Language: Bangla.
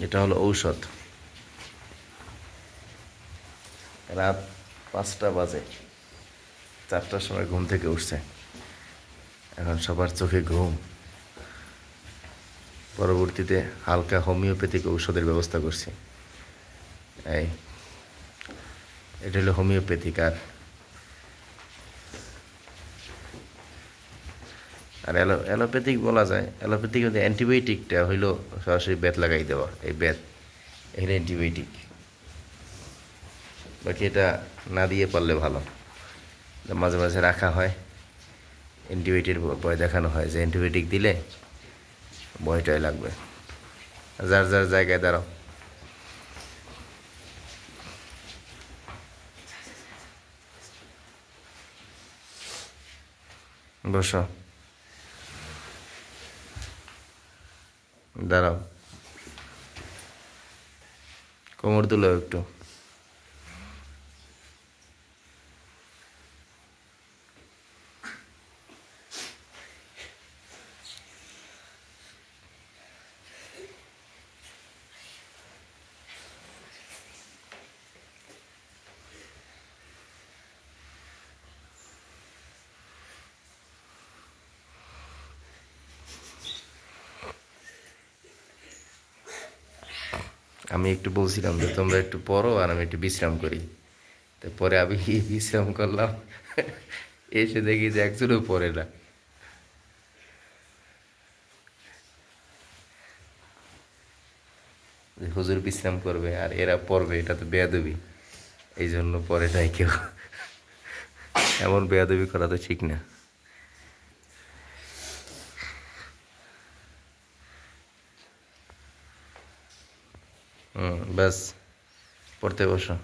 এটা হলো ঔষধ। রাত 5টা বাজে, 4টার সময় ঘুম থেকে উঠছে, এখন সবার চোখে ঘুম। পরবর্তীতে হালকা হোমিওপ্যাথিক ঔষধের ব্যবস্থা করছি। এই এটা হলো হোমিওপ্যাথিক। আর অ্যালোপ্যাথিক বলা যায়, অ্যালোপ্যাথিক মধ্যে অ্যান্টিবায়োটিকটা হইলো সরাসরি বেত লাগাই দেওয়া, এই বেত এখানে অ্যান্টিবায়োটিক। বাকি এটা না দিয়ে পারলে ভালো। মাঝে মাঝে রাখা হয়, অ্যান্টিবায়োটিক ভয় দেখানো হয় যে অ্যান্টিবায়োটিক দিলে ভয়টাই লাগবে। যার যার জায়গায় দাঁড়াও। বসো, দাঁড়াও, কোমর তুলো একটু। আমি একটু বলছিলাম যে তোমরা একটু পড়ো আর আমি একটু বিশ্রাম করি। তো পরে আমি বিশ্রাম করলাম, এসে দেখি যে একজনও পড়ে না। যে হুজুর বিশ্রাম করবে আর এরা পড়বে, এটা তো বেয়াদবি। এই জন্য পরে নাই কেউ। এমন বেয়াদবি করা তো ঠিক না। ব্যাস, পড়তে বসো।